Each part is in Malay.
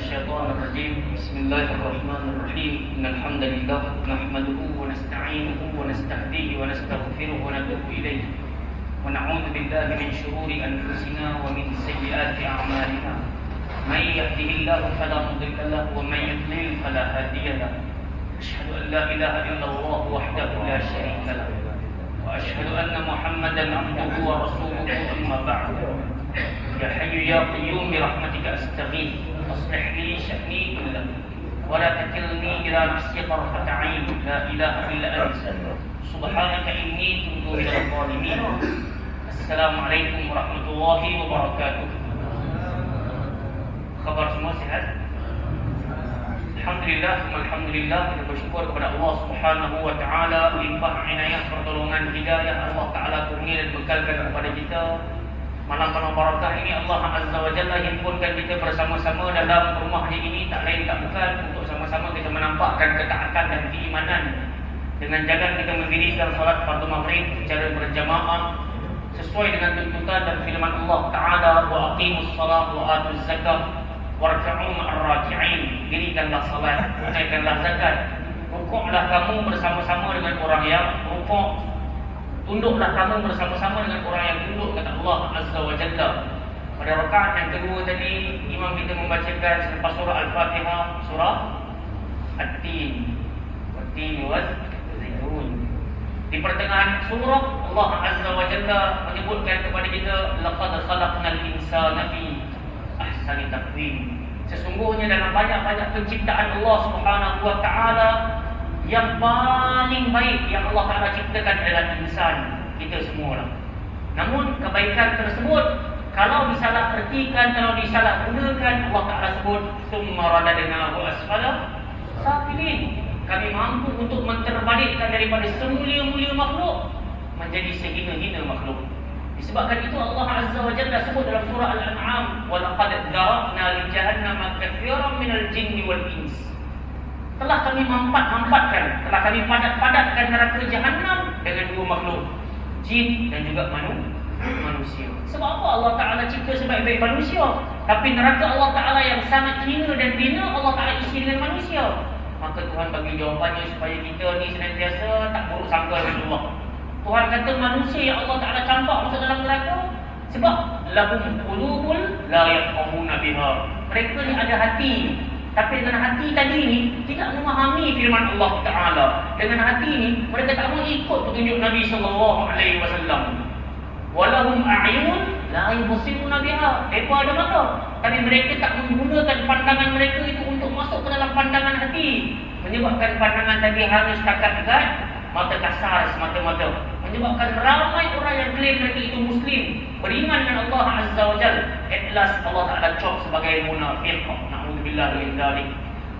الشيطان الرجيم بسم الله الرحمن الرحيم إن الحمد لله نحمده ونستعينه ونستهديه ونستغفره ونتوب إليه ونعوذ بالله من شرور أنفسنا ومن سيئات أعمالنا من يهده الله فلا مضل له ومن يضلل فلا هادي له أشهد أن لا إله إلا الله وحده لا شريك له وأشهد أن محمدا عبده ورسوله أما بعد يا حي يا قيوم برحمتك أستغيث أصلح لي شأني كله ولا تكلني إلى نفسي طرفة عين لا إله إلا أنت سبحانك إني كنت من الظالمين السلام عليكم ورحمة الله وبركاته. Khabar semua sihat? Alhamdulillah, alhamdulillah, kita bersyukur kepada Allah Subhanahu wa taala limpah inayah pertolongan hidayah Allah taala kurnia dan bekalkan kepada kita. Malam-malam barakah ini Allah Azza wa Jalla himpunkan kita bersama-sama dalam rumahnya ini, tak lain tak bukan untuk sama-sama kita menampakkan ketaatan dan keimanan dengan jaga kita mendirikan salat fardu maghrib secara berjamaah sesuai dengan tuntutan dan firman Allah Taala, wa aqimus salat wa atuz zakah warka'u ma'ar raki'in. Dirikanlah salat, tunaikanlah zakat, rukuklah kamu bersama-sama dengan orang yang rukuk, tunduklah kamu bersama-sama dengan orang yang tunduk, kata Allah Azza wa Jalla. Pada rakaat yang kedua tadi, imam kita membacakan selepas surah Al-Fatihah surah At-Tin, Wat-Tin waz-Zaitun. Di pertengahan surah Allah Azza wa Jalla menyebutkan kepada kita, laqad khalaqnal insana fi ahsani taqwim. Sesungguhnya dalam banyak-banyak penciptaan Allah Subhanahu wa taala, yang paling baik yang Allah Ta'ala ciptakan adalah insan, kita semua lah. Namun kebaikan tersebut kalau disalah ertikan, kalau disalah gunakan, Allah Ta'ala sebut summa radadnahu asfala safilin. Kami mampu untuk menterbalikkan daripada semulia-mulia makhluk menjadi sehina-hina makhluk. Disebabkan itu Allah Azza wa Jalla sebut dalam surah Al-An'am, wa laqad dara'na li jahannama katsiran minal jinni wal ins. Telah kami mampatkan, telah kami padat-padatkan neraka jahanam dengan dua makhluk, jin dan juga manusia. Sebab apa Allah Ta'ala cipta sebaik-baik manusia, tapi neraka Allah Ta'ala yang sangat hina dan bina Allah Ta'ala isi dengan manusia. Maka Tuhan bagi jawapannya supaya kita ni senantiasa tak buruk sangka dengan Allah. Tuhan kata manusia yang Allah Ta'ala campak masuk dalam neraka sebab lahum qulubun la yafqahuna biha. Mereka ni ada hati, tapi dengan hati tadi ni tidak memahami firman Allah Ta'ala. Dengan hati ni mereka tak mau ikut petunjuk Nabi SAW. Walahum a'yun la yubsiruna biha. Mereka ada mata, tapi mereka tak menggunakan pandangan mereka itu untuk masuk ke dalam pandangan hati. Menyebabkan pandangan tadi hanya setakat dekat mata kasar semata-mata. Menyebabkan ramai orang yang klaim mereka itu Muslim, beriman dengan Allah Azza wa Jalla, at last Allah Ta'ala cop sebagai munafiq. Na'udzubillah min dzalik.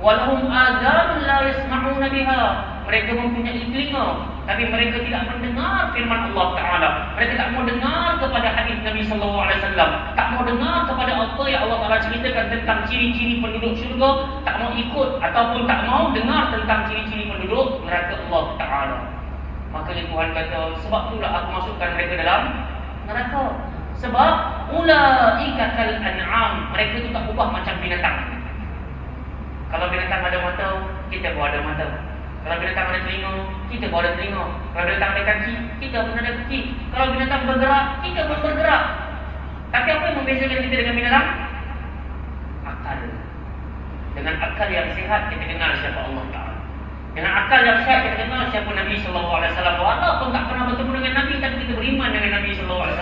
Walahum adhanun la yasma'una biha. Mereka mempunyai telinga, tapi mereka tidak mendengar firman Allah Ta'ala. Mereka tak mau dengar kepada hadis Nabi sallallahu alaihi wasallam, tak mau dengar kepada apa yang Allah Ta'ala ceritakan tentang ciri-ciri penduduk syurga, tak mau ikut ataupun tak mau dengar tentang ciri-ciri penduduk neraka Allah Ta'ala. Makanya Tuhan kata, sebab itulah aku masukkan mereka dalam neraka. Sebab ulaika kal an'am, mereka itu tak ubah macam binatang. Kalau binatang ada mata, kita pun ada mata. Kalau binatang ada telinga, kita pun ada telinga. Kalau binatang ada kaki, kita pun ada kaki. Kalau binatang bergerak, kita pun bergerak. Tapi apa yang membezakan kita dengan binatang? Akal. Dengan akal yang sihat, kita kenal siapa Allah Ta'ala. Dengan akal yang sihat, kita kenal siapa Nabi SAW. Walaupun tak pernah bertemu dengan Nabi, tapi kita beriman dengan Nabi SAW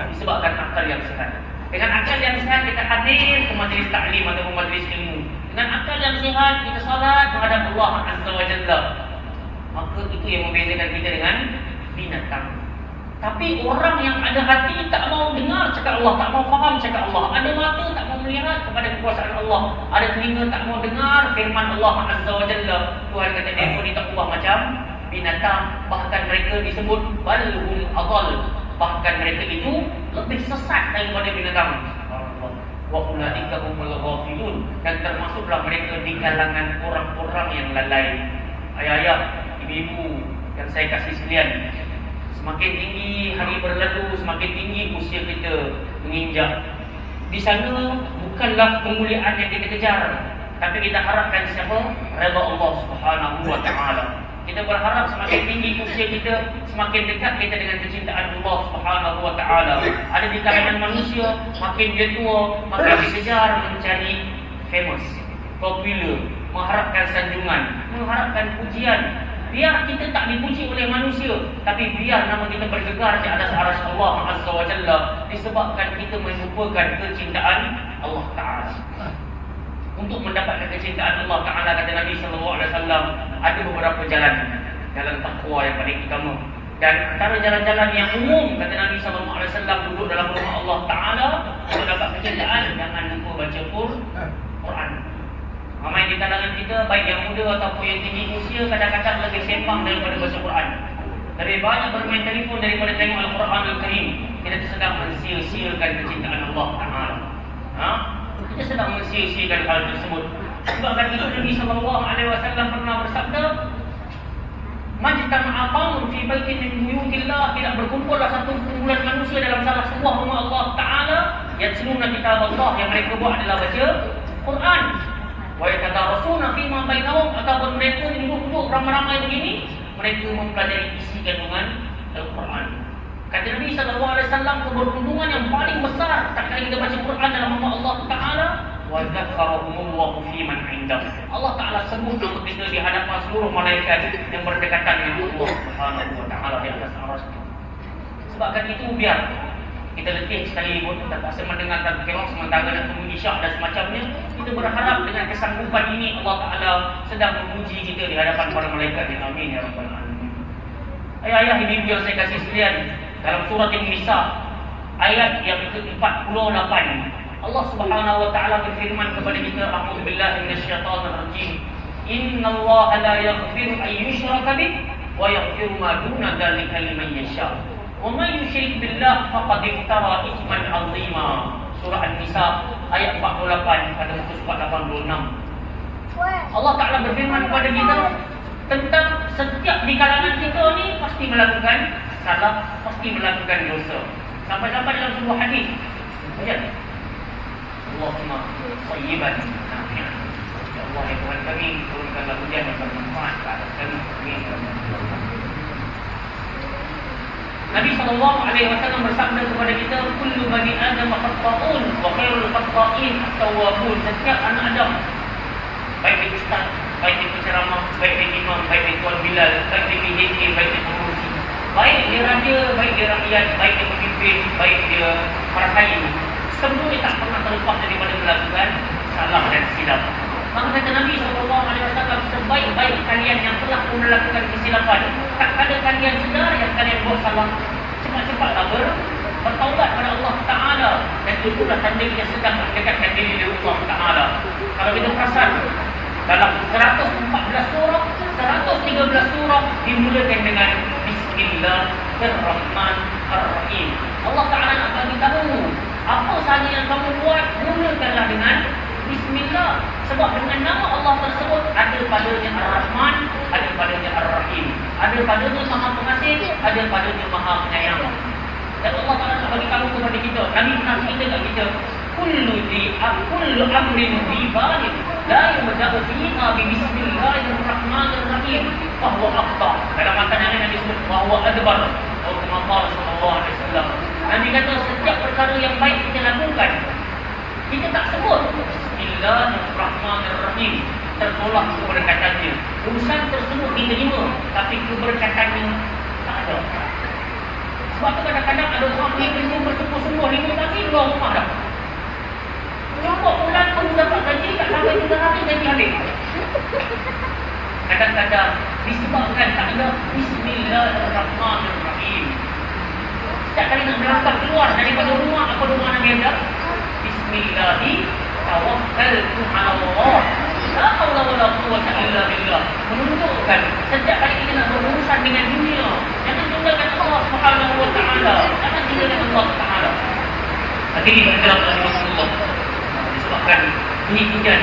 disebabkan akal yang sihat. Dengan akal yang sihat, kita hadir ke majlis ta'lim atau majlis ilmu. Dengan akal yang sihat, kita salat menghadap Allah Azza wa Jalla. Maka itu yang membezakan kita dengan binatang. Tapi orang yang ada hati tak mau dengar cakap Allah, tak mau faham cakap Allah. Ada mata tak mau melihat kepada kekuasaan Allah. Ada telinga tak mau dengar firman Allah Azza wa Jalla. Tuhan kata mereka ni tak ubah macam binatang. Bahkan mereka disebut balhum adall. Bahkan mereka itu lebih sesat daripada binatang. Wa ulaika humul ghafilun. Dan termasuklah mereka di kalangan orang-orang yang lalai. Ayah-ayah, ibu-ibu yang saya kasih sekalian, semakin tinggi hari berlalu, semakin tinggi usia kita menginjak. Di sana bukanlah kemuliaan yang kita kejar, tapi kita harapkan siapa? Redha Allah Subhanahu wa taala. Kita berharap semakin tinggi usia kita, semakin dekat kita dengan kecintaan Allah Subhanahu wa taala. Ada di kalangan manusia, makin dia tua, makin dikejar mencari famous, popular, mengharapkan sanjungan, mengharapkan pujian. Biar kita tak dipuji oleh manusia, tapi biar nama kita bergegar di atas arsy Allah Azza wa Jalla, disebabkan kita melupakan kecintaan Allah Taala. Untuk mendapatkan kecintaan Allah Taala, kata Nabi sallallahu alaihi wasallam, ada beberapa jalan. Jalan takwa yang paling utama. Dan antara jalan-jalan yang umum, kata Nabi sallallahu alaihi wasallam, duduk dalam rumah Allah Taala untuk dapat kecintaan, jangan lupa baca Quran. Ramai di kalangan kita, baik yang muda ataupun yang tinggi usia, kadang-kadang lebih sembang daripada baca Quran. Lebih banyak bermain telefon daripada tengok Al-Quran Al-Karim. Kita sedang mensia-siakan kecintaan Allah Taala. Kita sedang mensia-siakan hal tersebut. Sebabkan itu Nabi sallallahu alaihi wasallam pernah bersabda, "Majtama'a qaumun fi baitin min buyutillah", tidak berkumpullah satu kumpulan manusia dalam salah sebuah rumah Allah Taala, yatluna kitab Allah, yang mereka buat adalah baca Quran. Wa yatadarasuna fima bainahum, ataupun mereka duduk ramai-ramai begini, mereka mempelajari isi kandungan Al-Quran. Kata Nabi sallallahu alaihi wasallam, keberuntungan yang paling besar tak kala kita baca Quran dalam rumah Allah Taala, wa dzakarahumullahu fi man indah. Allah Taala sebut nama kita di hadapan seluruh malaikat yang berdekatan dengan Allah Subhanahu wa taala di atas arsy. Sebabkan itu biar kita letih sekali pun, kita tak mendengarkan kelak sementara nak tunggu isyak dan semacamnya, kita berharap dengan kesanggupan ini Allah Ta'ala sedang memuji kita di hadapan para malaikat. Amin ya rabbal alamin. Ayah-ayah, ibu-ibu yang saya kasih sekalian, dalam surah An-Nisa ayat yang ke-48, Allah Subhanahu wa taala berfirman kepada kita, a'udzu billahi minasyaitonir rajim, innallaha la yaghfiru an yushraka bih wa yaghfiru ma duna dzalika liman yasha. Wa may yusyrik billah faqad iftara ithman 'azima. Surah An-Nisa ayat 48 pada muka surat 86. Allah Taala berfirman kepada kita tentang setiap di kalangan kita ni pasti melakukan salah, pasti melakukan dosa. Sampai-sampai dalam sebuah hadis, lihat, Allahumma sayyiban nafi'an. Ya Allah, ya Tuhan kami, turunkanlah hujan yang bermanfaat ke atas kami. Amin. Nabi SAW bersabda kepada kita, kullu bani Adam khata'un wa khairul khata'in at-tawwabun. Setiap anak Adam, baik di ustaz, baik di penceramah, baik di imam, baik di tuan Bilal, baik di PJK, baik di pengurusi, baik dia raja, baik dia rakyat, baik dia pemimpin, baik dia para kaya, semua tak pernah terlepas daripada melakukan salah dan silap. Maka kata Nabi SAW, sebaik-baik kalian yang telah pun melakukan kesilapan, tak ada kalian sedar yang kalian buat salah, cepat-cepatlah bertaubat kepada Allah Ta'ala. Dan itulah tanda yang sedang mendekatkan diri dari Allah Ta'ala. Kalau kita perasan, dalam 114 surah, 113 surah dimulakan dengan Bismillahirrahmanirrahim. Allah Ta'ala nak bagi tahu, apa sahaja yang kamu buat, mulakanlah dengan Bismillah. Sebab dengan nama Allah tersebut ada padanya Ar-Rahman, ada padanya Ar-Rahim, ada padanya Maha Pengasih, ada padanya Maha Penyayang. Dan Allah Ta'ala nak bagi tahu kepada kita, Nabi pernah cerita kat kita, kullu amrin dibalin la yubda'u fiha bi bismillahirrahmanirrahim fahuwa aqta. Dalam makanan yang disebut fahuwa adbar, atau kama qala sallallahu alaihi wasallam. Nabi kata setiap perkara yang baik kita lakukan, kita tak sebut Bismillahirrahmanirrahim, tertolak keberkatannya. Urusan tersebut diterima, tapi keberkatannya tak ada. Sebab tu kadang-kadang ada orang yang bersungguh-sungguh 5 tahun luar rumah dah. Cukup bulan pun dapat gaji, tak sampai 3 hari gaji habis. Kadang-kadang disebabkan tak ada Bismillahirrahmanirrahim. Setiap kali nak berangkat keluar daripada rumah, apa doa Nabi ada? Bismillahirrahmanirrahim. Tawakkaltu 'ala Allah. La haula wala quwwata illa billah. Menunjukkan setiap kali kita nak berurusan dengan dunia, jangan tinggalkan Allah Subhanahu wa taala. Jangan tinggalkan Allah Taala. Hadirin sekalian Rasulullah, disebabkan bunyi hujan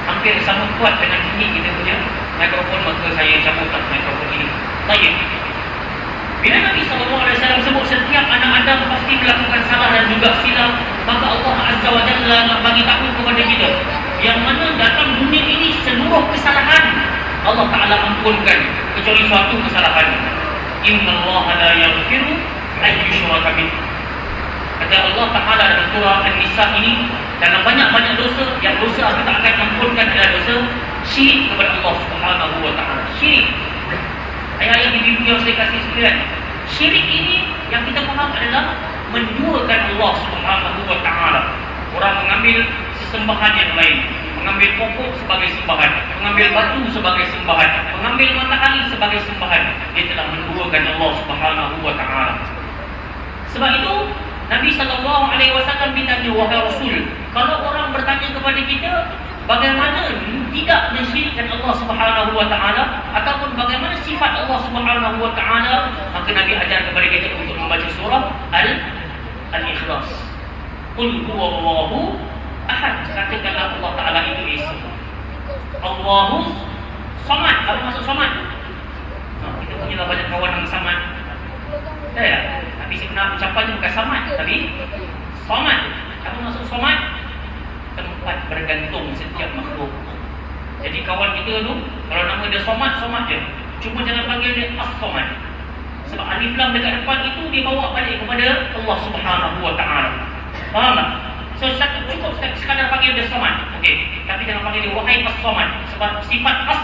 hampir sama kuat dengan bunyi kita punya mikrofon, maka saya cabutlah mikrofon ini. Baik. Bila Nabi SAW sebut setiap anak Adam pasti melakukan salah dan juga silap, maka Allah Azza wa Jalla nak bagi tahu kepada kita yang mana dalam dunia ini seluruh kesalahan Allah Ta'ala ampunkan kecuali suatu kesalahan. Inna Allah la yaghfiru an yushraka bih. Kata Allah Ta'ala dalam surah An-Nisa ini, dalam banyak-banyak dosa, yang dosa aku tak akan ampunkan adalah dosa syirik kepada Allah Subhanahu wa Ta'ala. Syirik. Ayat-ayat ibu yang saya kasih sekalian, syirik ini yang kita faham adalah menduakan Allah Subhanahu wa Ta'ala. Orang mengambil sesembahan yang lain, mengambil pokok sebagai sembahan, mengambil batu sebagai sembahan, mengambil matahari sebagai sembahan. Dia telah menduakan Allah Subhanahu wa Ta'ala. Sebab itu Nabi SAW ditanya, wahai Rasul, kalau orang bertanya kepada kita bagaimana tidak mensyirikkan Allah Subhanahu wa Ta'ala ataupun bagaimana sifat Allah Subhanahu wa Ta'ala, maka Nabi ajar kepada kita untuk membaca surah Al-Ikhlas. Qul huwallahu ahad. Katakanlah Allah Ta'ala itu Esa. Allahu Samad. Apa maksud Samad? Kita punya banyak kawan yang Samad. Ya, tapi sebenarnya ucapannya bukan Samad, tapi Samad. Apa maksud Samad? Tempat bergantung setiap makhluk. Jadi kawan kita tu, kalau nama dia Samad, Samad je. Cuma jangan panggil dia As-Samad. Sebab alif lam dekat depan itu dia bawa balik kepada Allah Subhanahu wa Ta'ala. Faham tak? So cukup sekadar panggil dia Samad. Okey, tapi jangan panggil dia wahai As-Samad, sebab sifat as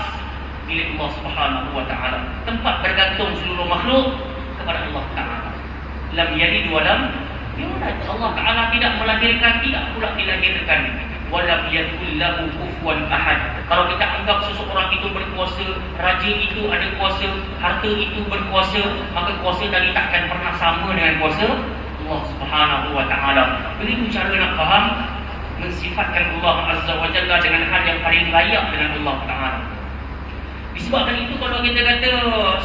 milik Allah Subhanahu wa Ta'ala. Tempat bergantung seluruh makhluk kepada Allah Ta'ala. Lam yalid wa lam yulad. Allah Ta'ala tidak melahirkan, tidak pula dilahirkan. Wa lam yakul lahu kufuwan ahad. Kalau kita anggap seseorang itu berkuasa, raja itu ada kuasa, harta itu berkuasa, maka kuasa tadi takkan pernah sama dengan kuasa Allah Subhanahu wa Ta'ala. Begitu cara nak faham mensifatkan Allah Azza wa Jalla dengan hal yang paling layak dengan Allah Ta'ala. Disebabkan itu kalau kita kata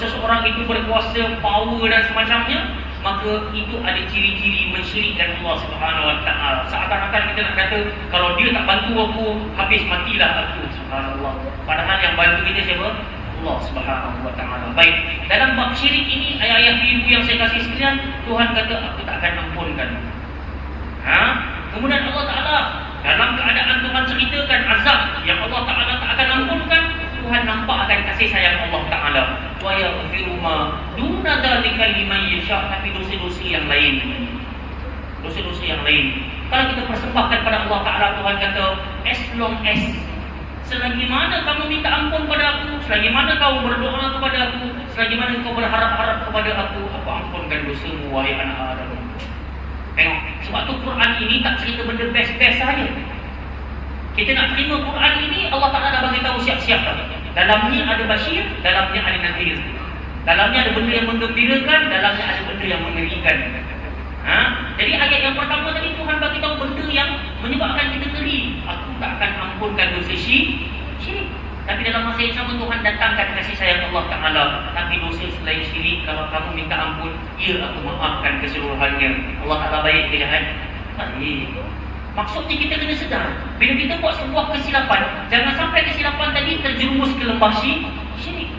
seseorang itu berkuasa, power dan semacamnya, maka itu ada ciri-ciri mensyirikkan Allah Subhanahu wa Ta'ala. Seakan-akan kita nak kata kalau dia tak bantu aku, habis matilah aku. Subhanallah. Padahal yang bantu kita siapa? Allah Subhanahu wa Ta'ala. Baik, dalam bab syirik ini, ayat-ayat ibu yang saya kasih sekalian, Tuhan kata aku tak akan ampunkan. Kemudian Allah Ta'ala dalam keadaan Tuhan ceritakan azab yang Allah Ta'ala tak akan ampunkan, Tuhan nampak akan kasih sayang Allah Ta'ala. Wa yaghfiru ma duna dzalika liman yasha. Tapi dosa-dosa yang lain, dosa-dosa yang lain, kalau kita persembahkan pada Allah Ta'ala, Tuhan kata as long as, selagi mana kamu minta ampun pada aku, selagi mana kau berdoa kepada aku, selagi mana kau berharap-harap kepada aku ampunkan dosamu wahai anak Adam. Tengok, sebab tu Quran ini tak cerita benda best-best saja. Kita nak terima Quran ini, Allah Ta'ala dah bagi tahu siap-siap dah. Dalamnya ada basyir, dalamnya ada nadhir. Dalamnya ada benda yang menggembirakan, dalamnya ada benda yang mengerikan. Jadi ayat yang pertama tadi Tuhan bagi tahu benda yang menyebabkan kita geli. Aku tak akan ampunkan dosa syirik. Tapi dalam masa yang sama Tuhan datangkan kasih sayang Allah Ta'ala. Tapi dosa selain syirik, kalau kamu minta ampun, ya aku maafkan keseluruhannya. Allah Ta'ala baik ke jahat? Baik. Maksudnya kita kena sedar, bila kita buat sebuah kesilapan, jangan sampai kesilapan tadi terjerumus ke lembah syirik.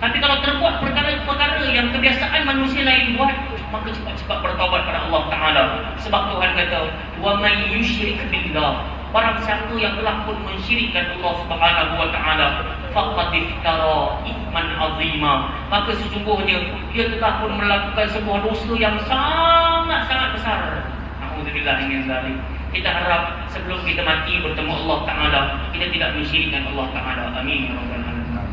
Tapi kalau terbuat perkara-perkara yang kebiasaan manusia lain buat, maka cepat-cepat bertaubat pada Allah Ta'ala. Sebab Tuhan kata, wa may yusyrik billah, barang siapa yang telah pun mensyirikkan Allah Subhanahu wa Ta'ala, faqad iftara ithman azima, maka sesungguhnya dia telah pun melakukan sebuah dosa yang sangat-sangat besar. Alhamdulillah min zalik. Kita harap sebelum kita mati bertemu Allah Ta'ala, kita tidak mensyirikkan Allah Ta'ala. Amin ya rabbal alamin.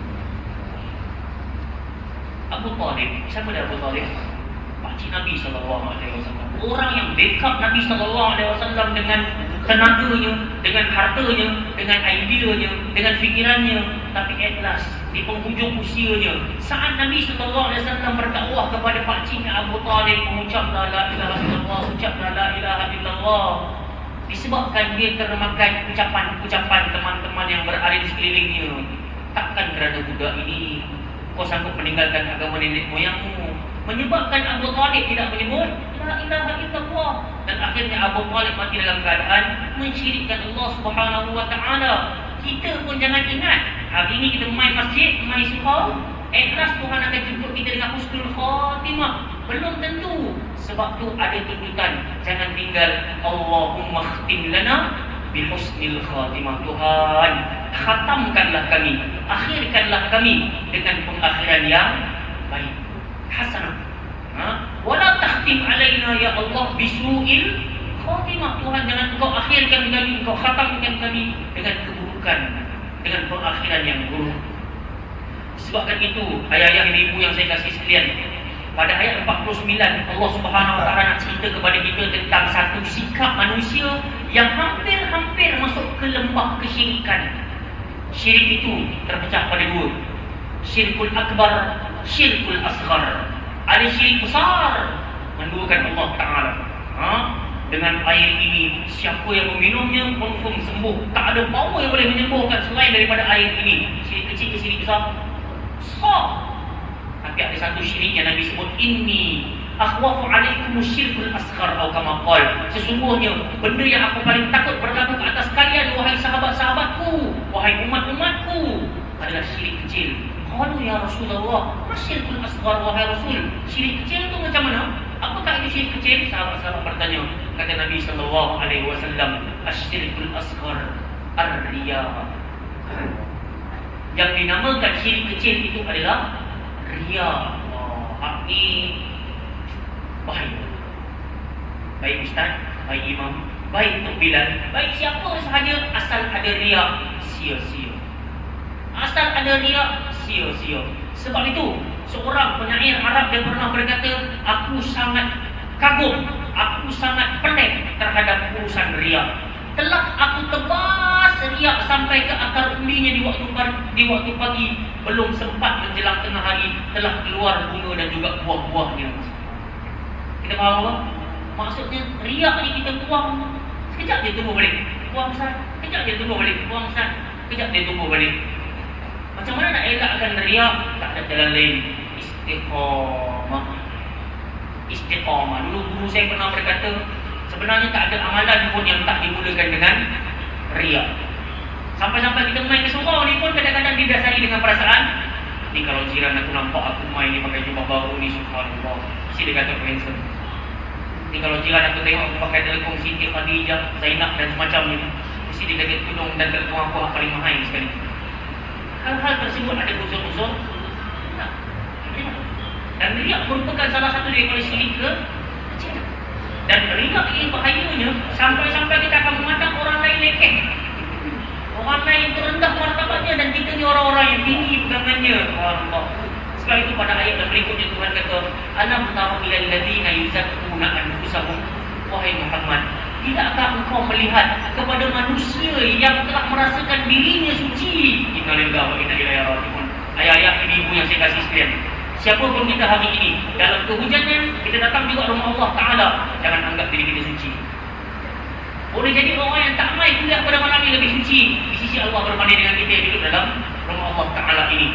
Abu Talib, siapa dia Abu Talib? Pakcik Nabi SAW. Orang yang backup Nabi SAW dengan tenaganya, dengan hartanya, dengan ideanya, dengan fikirannya. Tapi at last, di penghujung usianya, saat Nabi SAW berdakwah kepada pakciknya Abu Talib, mengucaplah la ilaha illallah, ucaplah la ilaha illallah, disebabkan dia termakan ucapan-ucapan teman-teman yang berada di sekelilingnya. Takkan kerana budak ini kau sanggup meninggalkan agama nenek moyangmu, menyebabkan Abu Talib tidak menyebut la ilaha illallah. Dan akhirnya Abu Talib mati dalam keadaan mensyirikkan Allah Subhanahu wa Ta'ala. Kita pun jangan ingat hari ini kita main masjid, main surau, Ikhlas Tuhan akan jemput kita dengan husnul khatimah. Belum tentu. Sebab tu ada tuntutan, jangan tinggal Allahumma khtim lana bi husnil khatimah. Tuhan, khatamkanlah kami, akhirkanlah kami dengan pengakhiran yang baik, hasanah. Wala takhtim alaina ya Allah bisu'il khatimah. Tuhan, jangan Engkau akhirkan kami, Engkau khatamkan kami dengan keburukan, dengan pengakhiran yang buruk. Sebabkan itu, ayah-ayah, ibu-ibu yang saya kasih sekalian, pada ayat 49 Allah Subhanahu wa taala nak cerita kepada kita tentang satu sikap manusia yang hampir-hampir masuk ke lembah kesyirikan. Syirik itu terpecah pada dua. Syirkul akbar, syirkul asghar. Ada syirik besar menduakan Allah Taala. Dengan air ini, siapa yang meminumnya confirm sembuh. Tak ada power yang boleh menyembuhkan selain daripada air ini. Syirik kecil ke syirik besar? Besar. Tapi ada satu syirik yang Nabi sebut, inni akhwafu alaikumus syirkul asghar atau kama qala. Sesungguhnya benda yang aku paling takut berlaku ke atas kalian, wahai sahabat-sahabatku, wahai umat-umatku, adalah syirik kecil. Qalu ya Rasulullah, masyirkul asghar wahai Rasul? Syirik kecil itu macam mana? Apakah itu syirik kecil? Sahabat-sahabat bertanya. Kata Nabi sallallahu alaihi wasallam, asyirkul asghar ar-riya. Yang dinamakan syirik kecil itu adalah riya. Ini bahaya. Baik ustaz, baik imam, baik Tok Bilal, baik siapa sahaja, asal ada riya, sia-sia. Asal ada riya, sia-sia. Sebab itu seorang penyair Arab dia pernah berkata, aku sangat kagum, aku sangat pelik terhadap urusan riya. Telah aku tebas riak sampai ke akar umbinya di waktu pagi, belum sempat menjelang tengah hari telah keluar bunga dan juga buah-buahnya. Kita faham apa? Maksudnya riak ni kita tuang, sekejap dia tumbuh balik, tuang sat, sekejap dia tumbuh balik, tuang sat, sekejap dia tumbuh balik. Macam mana nak elakkan riak? Tak ada jalan lain. Istiqamah. Istiqamah. Dulu guru saya pernah berkata, sebenarnya tak ada amalan pun yang tak dimulakan dengan riya. Sampai-sampai kita main ke surau ni pun kadang-kadang didasari dengan perasaan, ni kalau jiran aku nampak aku main ni pakai jubah baru ni, subhanallah, mesti dia kata handsome. Ni kalau jiran aku tengok aku pakai telekong Siti Khadijah, Zainab dan semacamnya, mesti dia kata tudung dan telekong aku yang paling mahal sekali. Hal-hal tersebut ada unsur-unsur dan riya merupakan salah satu daripada syirik kecil. Dan riak ini bahayanya sampai-sampai kita akan memandang orang lain lekeh, orang lain yang terendah martabatnya, dan kita ni orang-orang yang tinggi pegangannya. Allah. Sebab itu pada ayat yang berikutnya Tuhan kata, alam tara ilal ladzina yuzakkuna anfusahum. Wahai Muhammad, tidakkah engkau melihat kepada manusia yang telah merasakan dirinya suci? Innalillahi wa inna ilaihi raji'un. Ayat-ayat ibu yang saya kasih sekalian, siapa pun kita hari ini, dalam kehujanan kita datang juga rumah Allah Ta'ala, jangan anggap diri kita suci. Boleh jadi orang yang tak mai kuliah pada malam ini lebih suci di sisi Allah berbanding dengan kita yang duduk dalam rumah Allah Ta'ala ini.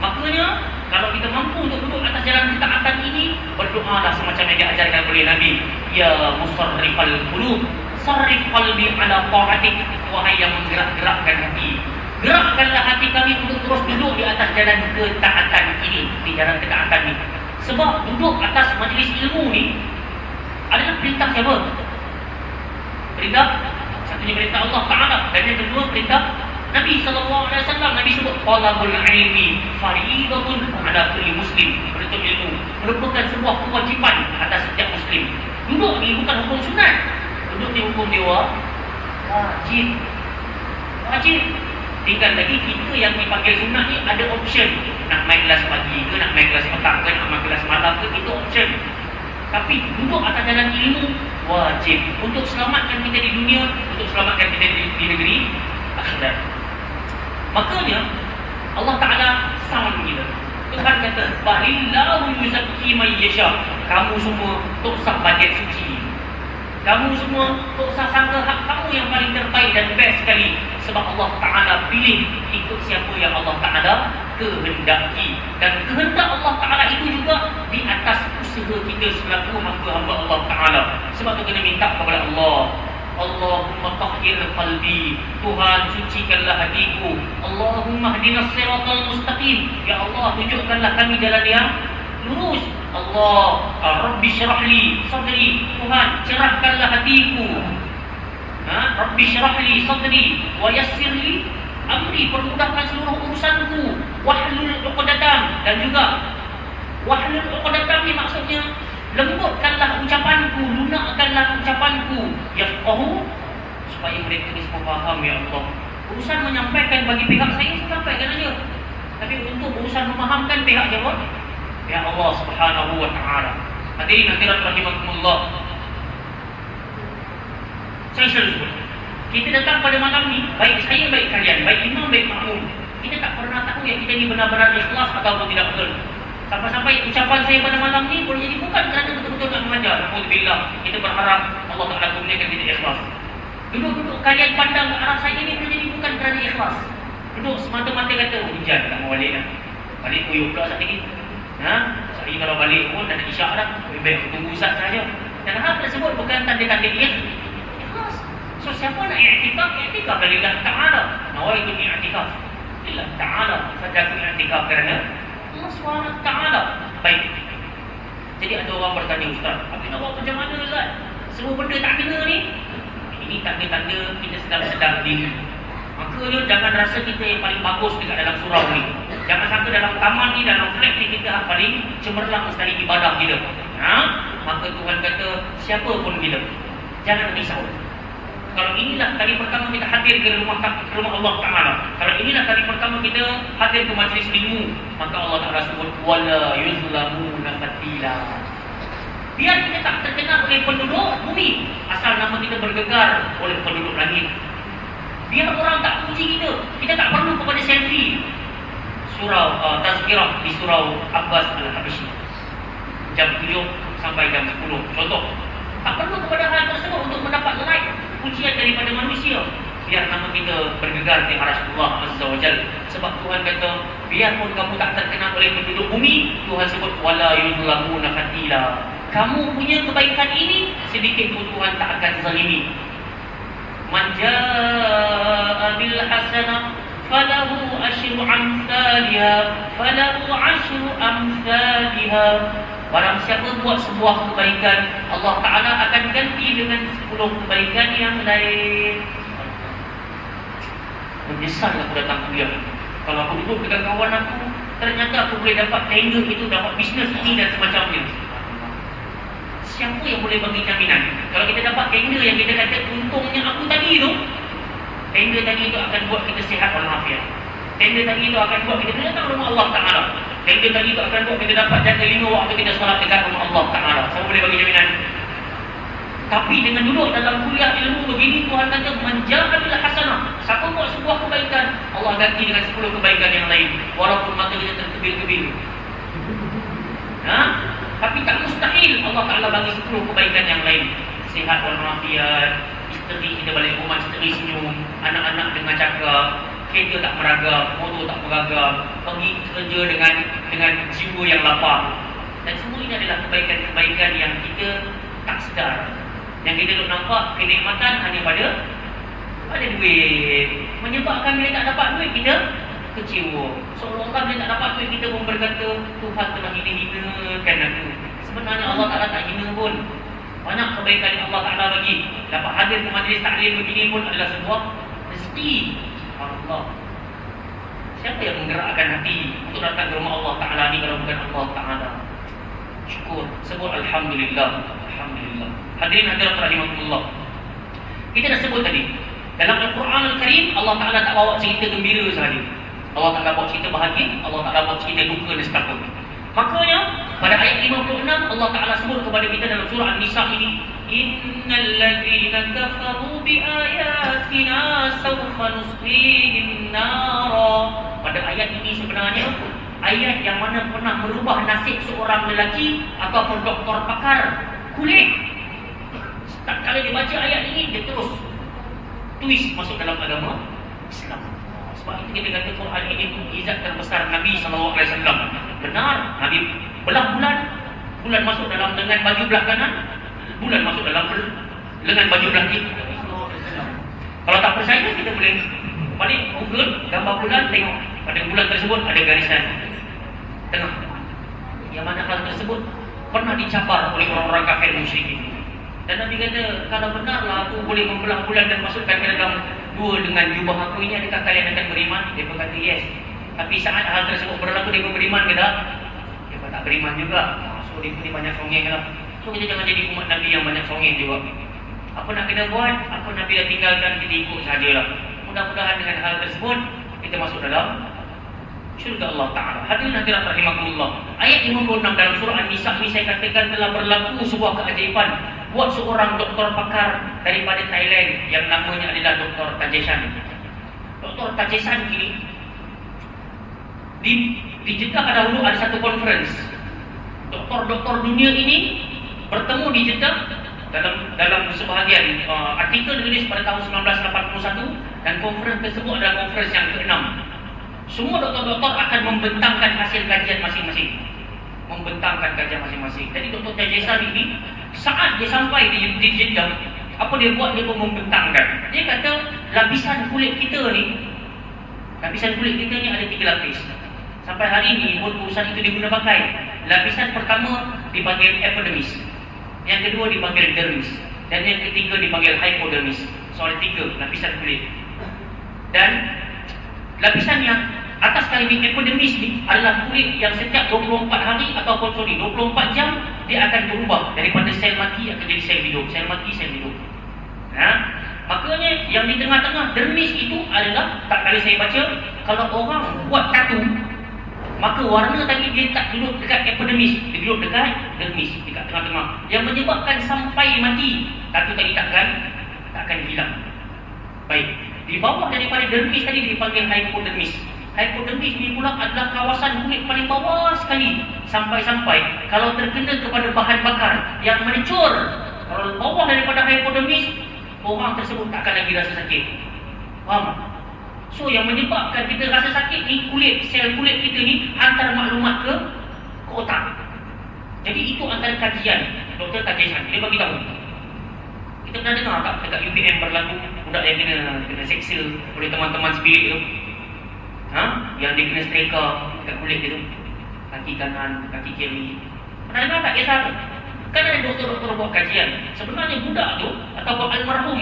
Makanya kalau kita mampu untuk duduk atas jalan ketaatan ini, berdoalah semacam yang diajarkan oleh Nabi, ya musarrifal qulub, sarrif qalbi ala ta'atik. Wahai yang menggerak-gerakkan hati, gerakkanlah hati kami untuk terus duduk di atas jalan ketaatan ini, di jalan ketaatan ini. Sebab duduk atas majlis ilmu ni adalah perintah siapa? Perintah, satunya perintah Allah Ta'ala, dan yang kedua perintah Nabi SAW. Nabi sebut talabul ilmi fariidatun ala kulli muslim. Menuntut ilmu merupakan sebuah kewajipan atas setiap muslim. Duduk ni bukan hukum sunat, duduk ni hukum dewa wajib. Wajib. Tinggal lagi kita yang dipanggil sunat ni ada option, nak main kelas pagi ke, nak main kelas petang ke, nak main kelas malam ke, itu option. Tapi duduk atas jalan ilmu wajib untuk selamatkan kita di dunia, untuk selamatkan kita di negeri akhirat. Makanya Allah Ta'ala sound kita. Tuhan kata, balillahu yuzakki man yasha. Kamu semua tak usah bajet suci, kamu semua tak usah sangka hak kamu yang paling terbaik dan best sekali. Sebab Allah Ta'ala pilih ikut siapa yang Allah Ta'ala kehendaki. Dan kehendak Allah Ta'ala itu juga di atas usaha kita selaku hamba-hamba Allah Ta'ala. Sebab tu kena minta kepada Allah, Allahumma tahhir qalbi, Tuhan sucikanlah hatiku. Allahumma hdinas siratal mustaqim, ya Allah tunjukkanlah kami jalan yang lurus. Allah, Rabbi syrahli sadri, Tuhan cerahkanlah hatiku. Rabbi syrahli sadri wa yassirli amri, permudahkan seluruh urusanku. Wahlul 'uqdatam, dan juga wahlul 'uqdatam ni maksudnya lembutkanlah ucapanku, lunakkanlah ucapanku. Yafqahu, supaya mereka ni semua faham, ya Allah. Urusan menyampaikan bagi pihak saya sampaikan aja, tapi untuk urusan memahamkan pihak siapa? Ya Allah Subhanahu wa taala. Hadirin hadirat rahimakumullah. Saya selalu sebut, kita datang pada malam ni, baik saya, baik kalian, baik imam, baik makmum, kita tak pernah tahu yang kita ni benar-benar ikhlas ataupun tidak betul. Sampai-sampai ucapan saya pada malam ni boleh jadi bukan kerana betul-betul nak mengajar. Alhamdulillah, kita berharap Allah Ta'ala kurniakan kita ikhlas. Duduk-duduk kalian pandang ke arah saya ni boleh jadi bukan kerana ikhlas. Duduk semata-mata kata, hujan tak mau balik dah. Balik kuyuk pula saat ini. Saya kalau balik pun dah nak isyak dah. Lebih baik tunggu Ustaz sahaja. Dan hal tersebut bukan tanda-tanda dia ikhlas. So siapa nak i'tikaf? I'tikaf dari Allah Ta'ala. Nawaitu i'tikaf lillah Ta'ala. Saja aku i'tikaf kerana Allah SWT. Baik. Jadi ada orang bertanya, Ustaz, tapi nak buat macam mana, Ustaz? Semua benda tak kena ni. Ini tanda-tanda kita sedang diri. Makanya jangan rasa kita yang paling bagus dekat dalam surau ni. Jangan sangka dalam taman ni, dalam flat ni kita yang paling cemerlang sekali ibadah kita. Maka Tuhan kata, siapa pun kita, jangan risau. Kalau inilah kali pertama kita hadir ke rumah Allah Ta'ala, kalau inilah kali pertama kita hadir ke majlis ilmu, maka Allah Ta'ala sebut wala yuzlamuna fatila. Biar kita tak terkenal oleh penduduk bumi, asal nama kita bergegar oleh penduduk langit. Biar orang tak puji kita tak perlu kepada selfie. Surau Tazkirah di Surau Abbas Al-Habsyi, jam 7 sampai jam 10 contoh. Tak perlu kepada hal tersebut untuk mendapat like, pujian daripada manusia. Biar nama kita bergegar di hadapan Allah Azza wa Jalla. Sebab Tuhan kata, biarpun kamu tak terkenal oleh penduduk bumi, Tuhan sebut wala yuzlamuna fatila. Kamu punya kebaikan ini sedikit pun Tuhan tak akan zalimi. Man jaa bil hasanah falahu asyru amsalha. Barang siapa buat sebuah kebaikan, Allah Ta'ala akan ganti dengan 10 kebaikan yang lain. Menyesal aku datang kuliah. Kalau aku duduk dengan kawan aku, ternyata aku boleh dapat tender itu, dapat bisnes ini dan semacamnya. Siapa yang boleh bagi jaminan? Kalau kita dapat tender yang kita kata untungnya aku tadi tu, tender tadi itu akan buat kita sihat walafiat. Tender tadi itu akan buat kita datang rumah Allah Ta'ala. Tender tadi itu akan buat kita dapat jaga 5 waktu kita solat dekat rumah Allah Ta'ala. Siapa boleh bagi jaminan? Tapi dengan duduk dalam kuliah ilmu begini, Tuhan kata menja'alil hasanah. Siapa buat sebuah kebaikan, Allah ganti dengan 10 kebaikan yang lain. Walaupun mata kita terkebil-kebil. Tapi tak mustahil Allah Ta'ala bagi 10 kebaikan yang lain. Sihat walafiat, isteri kita balik rumah, isteri senyum, anak-anak dengar cakap, kereta tak meragam, motor tak meragam, pergi kerja dengan jiwa yang lapang. Dan semua ini adalah kebaikan-kebaikan yang kita tak sedar. Yang kita duk nampak kenikmatan hanya pada duit. Menyebabkan bila tak dapat duit kita kecewa. Seolah-olah bila tak dapat duit kita pun berkata, Tuhan telah hina-hinakan aku. Sebenarnya Allah Ta'ala tak hina pun. Banyak kebaikan yang Allah Ta'ala bagi. Dapat hadir ke majlis taklim begini pun adalah sebuah rezeki. Allah. Siapa yang menggerakkan hati untuk datang ke rumah Allah Ta'ala ni kalau bukan Allah Ta'ala? Syukur. Sebut Alhamdulillah. Alhamdulillah. Hadirin hadirat rahimahullah. Kita dah sebut tadi, dalam Al-Quran Al-Karim Allah Ta'ala tak bawa cerita gembira sahaja. Allah Ta'ala bawa cerita bahagia, Allah Ta'ala bawa cerita duka dan setakut. Makanya pada ayat 56 Allah Ta'ala sebut kepada kita dalam surah An-Nisa ini, innal ladzina kafaru bi ayatina sawfa nusqihim nara. Pada ayat ini sebenarnya ayat yang mana pernah merubah nasib seorang lelaki ataupun doktor pakar kulit. Tak kala dia baca ayat ini, dia terus twist masuk dalam agama Islam. Sebab itu kita kata Quran ini mukjizat terbesar Nabi SAW. Benar, Nabi belah bulan masuk dalam lengan baju belah kanan, bulan masuk dalam lengan baju belah kiri. Kalau tak percaya, kita boleh balik Google gambar bulan, tengok pada bulan tersebut ada garisan tengah. Yang mana hal tersebut pernah dicabar oleh orang-orang kafir musyrikin. Dan Nabi kata, kalau benarlah aku boleh membelah bulan dan masukkan ke dalam dua dengan jubah aku ini, adakah kalian akan beriman? Dia berkata yes. Tapi saat hal tersebut berlaku, dia beriman ke tak? Dia tak beriman juga. So dia pun banyak songeng lah. So kita jangan jadi umat Nabi yang banyak songeng juga. Apa nak kena buat, apa Nabi dah tinggalkan, kita ikut sajalah. Mudah-mudahan dengan hal tersebut kita masuk dalam syurga Allah Ta'ala. Hadirin hadirat rahimakumullah. Ayat 56 dalam surah An-Nisa ini saya katakan telah berlaku sebuah keajaiban buat seorang doktor pakar daripada Thailand yang namanya adalah Dr. Tajesan. Dr. Tajesan ini di Jeddah dahulu ada satu conference. Doktor-doktor dunia ini bertemu di Jeddah dalam sebahagian artikel ditulis pada tahun 1981, dan conference tersebut adalah conference yang ke-6. Semua doktor-doktor akan membentangkan hasil kajian masing-masing. Jadi Dr. Tajesan ini saat dia sampai di Jeddah, apa dia buat? Dia pun membentangkan. Dia kata lapisan kulit kita ni ada 3 lapis. Sampai hari ini pun urusan itu diguna pakai. Lapisan pertama dipanggil epidermis, yang kedua dipanggil dermis, dan yang ketiga dipanggil hypodermis. So ada 3 lapisan kulit. Dan lapisan yang atas kali epidermis ni adalah kulit yang setiap 24 hari ataupun 24 jam dia akan berubah daripada sel mati akan jadi sel hidup, sel mati, sel hidup. Makanya yang di tengah-tengah dermis itu adalah, tak kali saya baca, kalau orang buat tatu, maka warna tadi dia tak duduk dekat epidermis, dia duduk dekat dermis, dekat tengah-tengah, yang menyebabkan sampai mati tatu tadi takkan hilang. Baik, di bawah daripada dermis tadi dipanggil hypodermis. Hypodermis ni pula adalah kawasan kulit paling bawah sekali, sampai-sampai kalau terkena kepada bahan bakar yang mencur kalau bawah daripada hypodermis, orang tersebut takkan lagi rasa sakit. Faham? So yang menyebabkan kita rasa sakit ni sel kulit kita ni hantar maklumat ke otak. Jadi itu antara kajian Dr. Tajesan. Dia bagi tahu. Kita pernah dengar tak dekat UPM berlaku budak yang kena seksa oleh teman-teman spirit tu? Yang dia kena streka dekat kulit dia tu, kaki kanan, kaki kiri. Pernah dengar tak kisah tu? Kan ada doktor-doktor buat kajian. Sebenarnya budak tu ataupun almarhum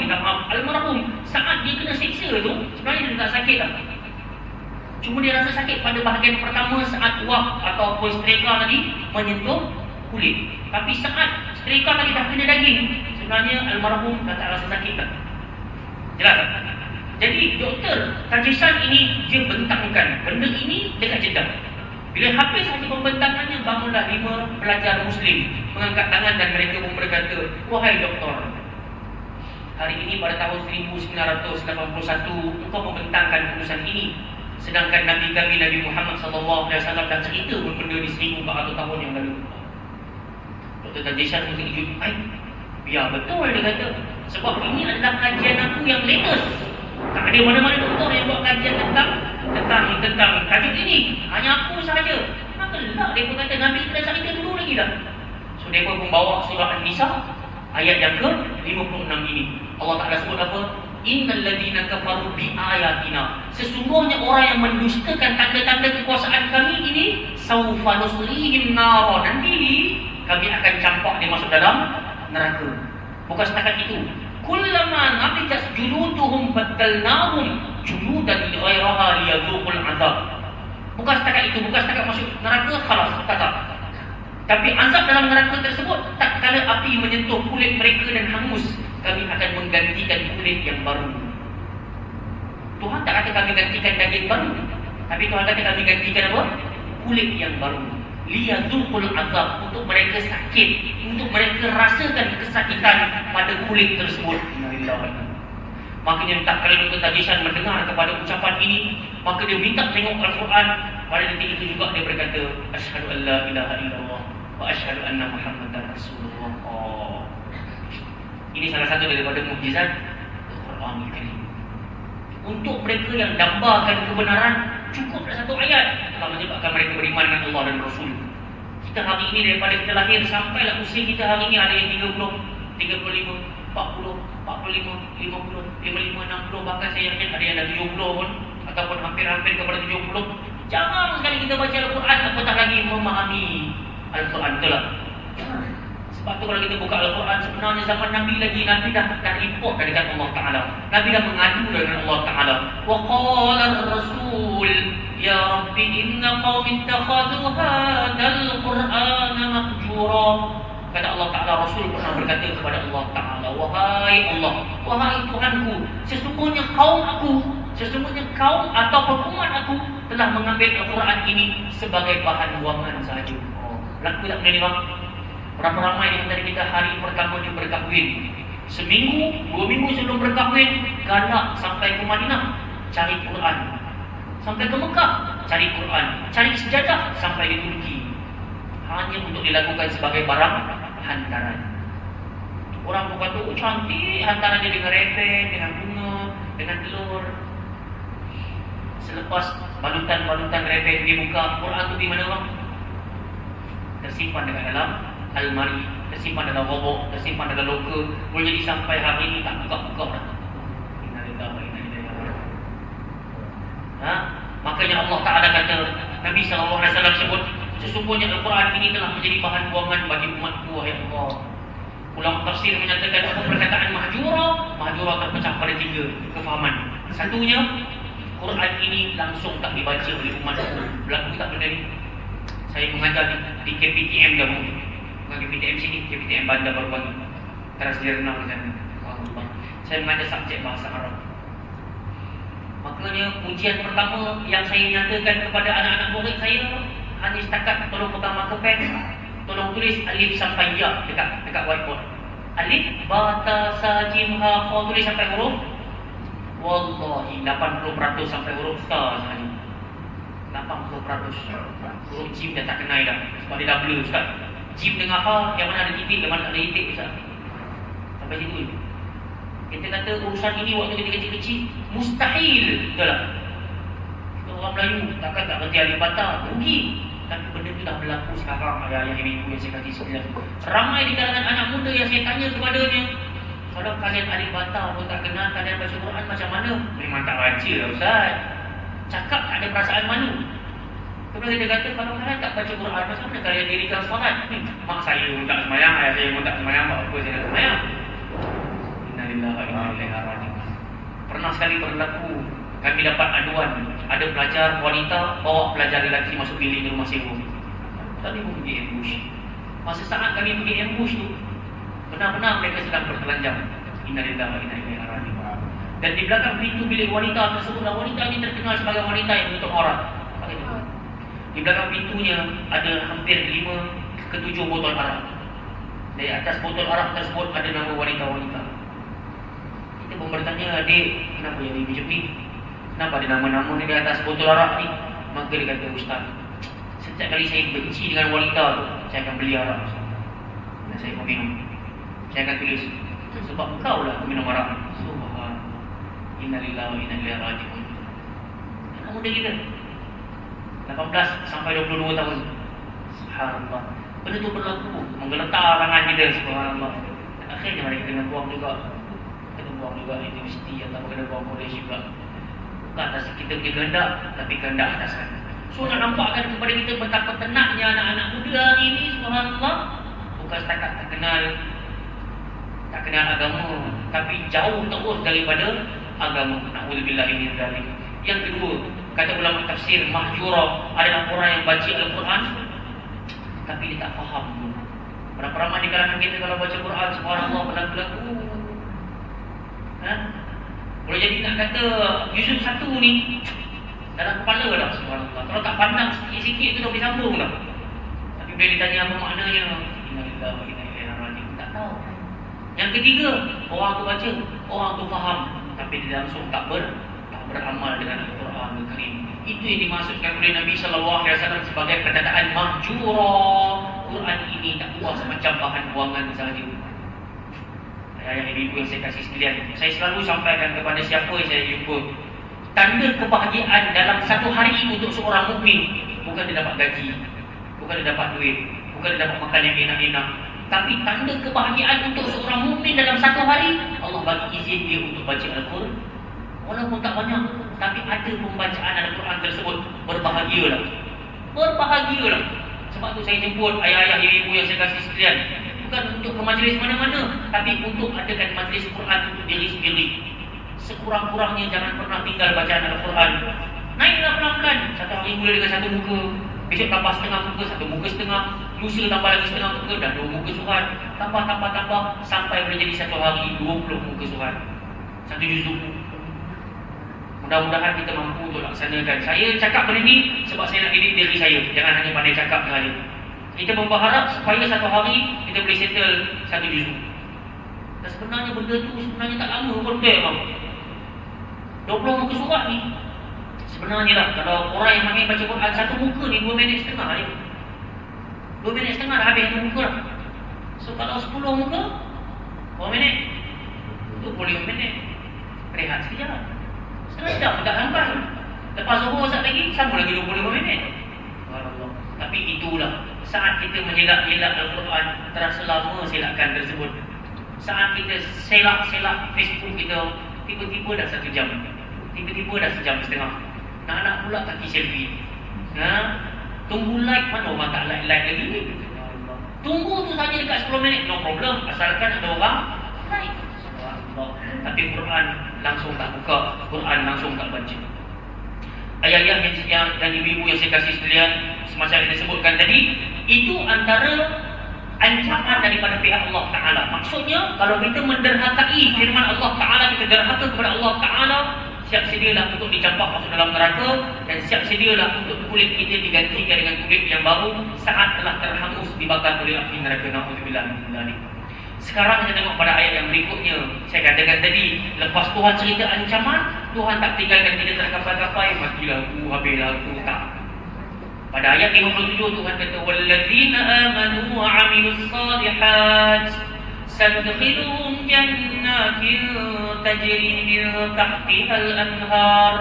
saat dia kena seksa tu, sebenarnya dia tak sakit tak? Cuma dia rasa sakit pada bahagian pertama saat wap ataupun streka tadi menyentuh kulit. Tapi saat streka tadi dah kena daging, sebenarnya almarhum dah tak rasa sakit tak? Jelas tak? Jadi Dr. Tajesan ini dia bentangkan benda ini dekat Jeddah. Bila habis satu pembentangannya, bangunlah 5 pelajar Muslim mengangkat tangan dan mereka pun berkata, wahai doktor, hari ini pada tahun 1981 engkau membentangkan urusan ini, sedangkan Nabi kami Nabi Muhammad SAW dah cerita pun benda di 1400 tahun yang lalu. Dr. Tajesan terkejut. Ya betul, dia kata, sebab ini adalah kajian aku yang latest. Tak ada mana-mana doktor yang buat kajian tentang tajuk ini. Hanya aku sahaja. Kenapa lah dia pun kata Nabi kita cerita dulu lagi dah. So dia pun membawa surah An-Nisa ayat yang ke-56 ini. Allah Ta'ala sebut apa? Innal ladina kafaru bi ayatina. Sesungguhnya orang yang mendustakan tanda-tanda kekuasaan kami ini, saufa nuslihim nar. Nanti kami akan campak dia masuk dalam neraka. Bukan setakat itu. Kullama nabitas juluduhum baddalnahum juludan ghairaha liyadhuqul azab. Bukan setakat itu, bukan setakat masuk neraka khalas, tak. Tapi azab dalam neraka tersebut, tak kala api menyentuh kulit mereka dan hangus, kami akan menggantikan kulit yang baru. Tuhan tak kata kami gantikan daging baru, tapi Tuhan kata kami gantikan apa? Kulit yang baru. Liyadhuqul azab, untuk mereka sakit, untuk mereka rasakan kesakitan pada kulit tersebut. Makanya tak kali Dr. Tajesan mendengar kepada ucapan ini, maka dia minta tengok Al-Quran. Pada detik itu juga dia berkata, asyhadu an la ilaha illallah wa asyhadu anna Muhammadar Rasulullah. Ini salah satu daripada mukjizat Al-Quran Al-Karim. Untuk mereka yang dambakan kebenaran, cukuplah satu ayat telah menyebabkan mereka beriman dengan Allah dan Rasul. Kita hari ini daripada kita lahir sampailah usia kita hari ini ada yang 30, 35, 40, 45, 50, 55, 60, bahkan saya yakin ada yang dah 70 pun, ataupun hampir-hampir kepada 70. Jangan sekali kita baca Al-Quran apatah lagi memahami Al-Quran, betul tak? Sebab tu kalau kita buka Al-Quran, sebenarnya zaman Nabi lagi, Nabi dah report dekat Allah Ta'ala. Nabi dah mengadu dengan Allah Ta'ala. Wa qala ar-rasul ya Rabbi inna qawmi ittakhadhu hadzal Qur'ana mahjura. Kata Allah Ta'ala, Rasul pernah berkata kepada Allah Ta'ala, wahai Allah, wahai Tuhanku, sesungguhnya kaum atau umat aku telah mengambil Al-Quran ini sebagai bahan buangan sahaja. Laku tak benda ni bang? Berapa ramai di antara kita hari pertama dia berkahwin, seminggu, 2 minggu sebelum berkahwin, galak sampai ke Madinah cari Quran, sampai ke Mekah cari Quran, cari sejadah sampai di Turki, hanya untuk dilakukan sebagai barang hantaran. Orang pun kata, cantik hantaran dia dengan repet, dengan bunga, dengan telur. Selepas balutan repet dibuka, Quran tu di mana bang? Tersimpan dekat dalam almari, tersimpan dalam robok, tersimpan dalam loker. Boleh jadi sampai hari ini tak buka-buka dah. Makanya Allah Ta'ala kata, Nabi SAW sebut, sesungguhnya Al-Quran ini telah menjadi bahan buangan bagi umatku, wahai Allah. Ulama tafsir menyatakan apa perkataan mahjura terpecah pada 3 kefahaman. Satunya, Quran ini langsung tak dibaca oleh umatku. Berlaku tak benda ni? Saya mengajar di KPTM dahulu. Bukan KPTM sini, KPTM Bandar baru-baru. Transjernal kan. Saya mengajar subjek bahasa Arab. Makanya ujian pertama yang saya nyatakan kepada anak-anak murid saya hanya setakat tolong pegang marker pen, tolong tulis alif sampai ya dekat whiteboard. Alif, ba, ta, sa, jim, ha, kha, tulis sampai huruf. Wallahi 80% sampai huruf ta sahaja. 80%. Huruf jim dah tak kenal dah. Sebab dia dah blur Ustaz. Jim dengan ha, yang mana ada titik, yang mana ada titik Ustaz. Sampai situ je. Kita kata urusan ini waktu kita kecil-kecil mustahil, betul tak? Kita orang Melayu takkan tak kerti alif bata, rugi. Tapi benda itu dah berlaku sekarang. Ayah ibu yang saya kasih sekalian, ramai di kalangan anak muda yang saya tanya kepadanya, kalau kalian alif bata pun tak kenal, kalian baca Quran macam mana? Memang tak baca lah Ustaz. Cakap tak ada perasaan malu. Kemudian kita kata, kalau kalian tak baca Quran, macam mana kalian dirikan solat? Mak saya pun tak semayang, ayah saya pun tak semayang, buat apa saya nak semayang? Pernah sekali berlaku, kami dapat aduan, ada pelajar wanita bawa pelajar lelaki masuk bilik di rumah sewa. Kami pun pergi ambush. Masa saat kami pergi ambush tu, benar-benar mereka sedang bertelanjang. Innalillahi wa inna ilaihi raji'un. Dan di belakang pintu bilik wanita tersebut, wanita ini terkenal sebagai wanita yang menutup aurat. Di belakang pintunya ada hampir 5 ke 7 botol arak. Dari atas botol arak tersebut ada nama wanita-wanita. Kita pun bertanya, adik, kenapa jadi macam ni? Kenapa ada nama-nama ni di atas botol arak ni? Maka dia kata, Ustaz, setiap kali saya benci dengan wanita tu, saya akan beli arak dan saya akan minum. Saya akan tulis, sebab kau lah minum arak. Subhanallah. Innalillahi wa inna ilaihi raji'un. Anak muda kita 18 sampai 22 tahun. Subhanallah. Benda tu berlaku, menggeletar tangan kita. Subhanallah. Dan akhirnya mereka kena buang juga. Kena buang juga universiti atau kena buang college juga. Bukan atas kita punya kehendak, tapi kehendak atasan. So nak nampakkan kepada kita betapa tenaknya anak-anak muda hari ini. Subhanallah. Bukan setakat tak kenal agama, tapi jauh terus daripada agama. Na'udzubillah min dzalik. Yang kedua, kata ulama tafsir, mahjura adalah orang yang baca Al-Quran tapi dia tak faham. Berapa ramai di kalangan kita kalau baca Quran, subhanallah, berlaku-laku. Boleh jadi nak kata juzuk 1 ni dalam kepala dah, subhanallah. Kalau tak pandang sikit-sikit tu dah boleh sambung dah. Tapi bila ditanya apa maknanya, innalillahi wa inna ilaihi raji'un, tak tahu. Yang ketiga, orang tu baca, orang tu faham, tapi dia langsung tak beramal dengan Al-Quran Al-Karim. Itu yang dimaksudkan oleh Nabi SAW sebagai perkataan mahjura. Quran ini tak puas macam bahan buangan sahaja. Ayah ibu yang saya kasih sekalian, saya selalu sampaikan kepada siapa yang saya jumpa, tanda kebahagiaan dalam satu hari untuk seorang mukmin bukan dia dapat gaji, bukan dia dapat duit, bukan dia dapat makan yang enak-enak, Tapi tanda kebahagiaan untuk seorang mukmin dalam satu hari, Allah bagi izin dia untuk baca Al-Quran. Walaupun tak banyak, tapi ada pembacaan Al-Quran tersebut, berbahagialah. Berbahagialah. Sebab tu saya jemput ayah-ayah, ibu-ibu yang saya kasih sekalian, bukan untuk ke majlis mana-mana, tapi untuk adakan majlis Quran untuk diri sendiri. Sekurang-kurangnya jangan pernah tinggal bacaan Al-Quran. Naiklah pelan-pelan. Satu hari mula dengan satu muka, besok tambah setengah muka, satu muka setengah, lusa tambah lagi setengah muka, dah 2 muka surat. Tambah sampai boleh jadi satu hari 20 muka surat, satu juzuk. Mudah-mudahan kita mampu untuk laksanakan. Saya cakap benda ni sebab saya nak didik diri saya. Jangan hanya pandai cakap sahaja. Kita berharap supaya satu hari kita boleh settle satu juzuk. Dan sebenarnya benda tu sebenarnya tak lama pun bang. 20 muka surat ni sebenarnya lah, kalau orang yang mahir baca Quran satu muka ni 2 minit setengah je. 2 minit setengah dah habis satu muka lah. So kalau 10 muka, berapa minit? 25 minit. Rehat sekejap. Setengah jam tak sampai. Lepas subuh sat lagi, sama lagi 25 minit. Subhanallah. Tapi itulah saat kita mengelak-elak Al-Quran, terasa lama selakan tersebut. Saat kita selak-selak Facebook kita, tiba-tiba dah 1 jam. Tiba-tiba dah 1 jam setengah. Nak-nak pula kaki selfie. Tunggu like, mana orang tak like lagi ni? Tunggu tu saja dekat 10 minit, no problem. Asalkan ada orang like. Tapi Quran langsung tak buka, Quran langsung tak baca. Ayat-ayat yang ibu-ibu yang saya kasih sekalian, semacam yang disebutkan tadi, itu antara ancaman daripada pihak Allah Ta'ala. Maksudnya, kalau kita menderhakai firman Allah Ta'ala, kita derhaka kepada Allah Ta'ala, siap sedialah untuk dicampak masuk dalam neraka, dan siap sedialah untuk kulit kita digantikan dengan kulit yang baru saat telah terhangus dibakar oleh api neraka. Na'udzubillah min dzalik. Sekarang kita tengok pada ayat yang berikutnya. Saya katakan tadi, lepas Tuhan cerita ancaman, Tuhan tak tinggalkan kita terkapai-kapai, matilah aku, habislah aku, tak. Pada ayat 57 Tuhan kata, walladzina amanu wa 'amilus shalihat sanadkhiluhum jannatin tajri min tahtihal anhar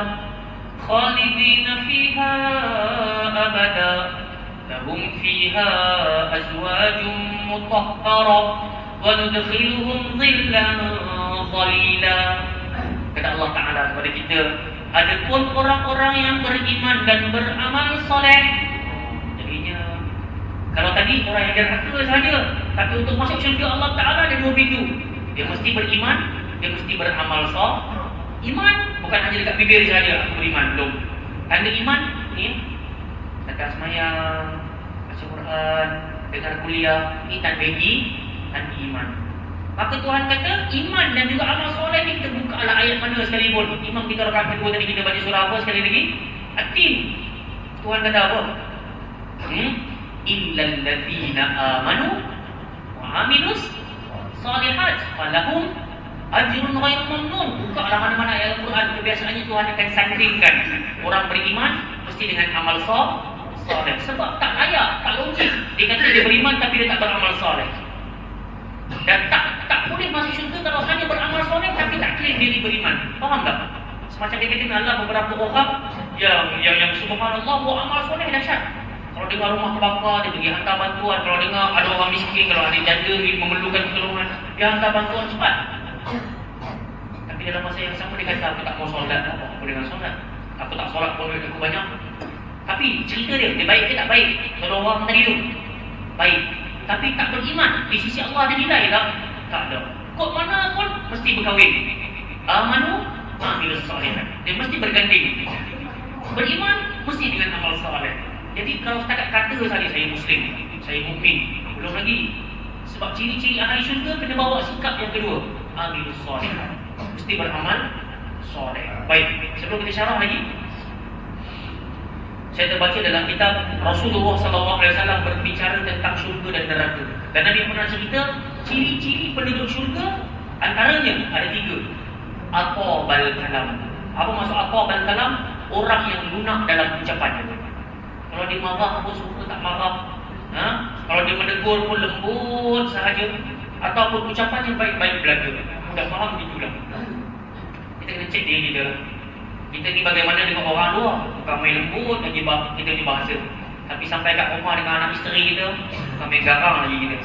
khalidina fiha abada lahum fiha azwajun mutahharah wa nudkhiluhum dhillan dhalila. Kata Allah Ta'ala kepada kita, adapun orang-orang yang beriman dan beramal soleh, jadinya kalau tadi orang yang derhaka saja, tapi untuk masuk syurga Allah Ta'ala ada 2 pintu. Dia mesti beriman, dia mesti beramal soleh. Iman bukan hanya dekat bibir saja aku beriman, belum. Tanda iman ni datang semayang, baca Quran, dengar kuliah, ni tanda iman. Maka Tuhan kata iman dan juga amal soleh ni, kita buka lah ayat mana sekalipun. Imam kita rakaat kedua tadi kita baca surah apa sekali lagi? At-Tin. Tuhan kata apa? Illal ladzina amanu wa amilus shalihat falahum ajrun ghairu mamnun. Buka lah mana-mana ayat Al-Quran. Kebiasaannya Tuhan akan sandingkan orang beriman mesti dengan amal soleh. Sebab tak layak, tak logik. Dia kata dia beriman tapi dia tak beramal soleh. Dan tak boleh masuk syurga kalau hanya beramal soleh tapi tak klaim diri beriman. Faham tak? Semacam dia kata Allah beberapa orang yang subhanallah buat amal soleh dahsyat. Kalau dengar rumah terbakar, dia pergi hantar bantuan. Kalau dengar ada orang miskin, kalau ada janda memerlukan pertolongan, dia hantar bantuan cepat. Tapi dalam masa yang sama dia kata, aku tak mau solat. Apa dengan solat? Aku tak solat pun duit aku banyak. Tapi cerita dia baik ke tak baik? Kalau orang tadi tu baik, tapi tak beriman, di sisi Allah ada nilai tak? Tak ada. Kod mana pun mesti berkahwin. Amanu amilus shalihat. Dia mesti berganding. Beriman mesti dengan amal soleh. Jadi kalau setakat kata saja saya Muslim, saya mukmin, belum lagi. Sebab ciri-ciri ahli syurga kena bawa sikap yang kedua, amilus shalihat. Mesti beramal soleh. Baik, sebelum kita syarah lagi, saya terbaca dalam kitab Rasulullah SAW berbicara tentang syurga dan neraka. Dan Nabi pernah cerita ciri-ciri penduduk syurga, antaranya ada 3. Aqabal kalam. Apa maksud aqabal kalam? Orang yang lunak dalam ucapannya. Kalau dia marah pun suka tak marah. Kalau dia menegur pun lembut sahaja. Ataupun ucapannya baik-baik belaga. Mudah faham gitulah. Kita kena cek diri kita. Kita ni bagaimana dengan orang luar? Bukan main lembut lagi kita ni bahasa. Tapi sampai kat rumah dengan anak isteri kita, bukan main garang lagi kita.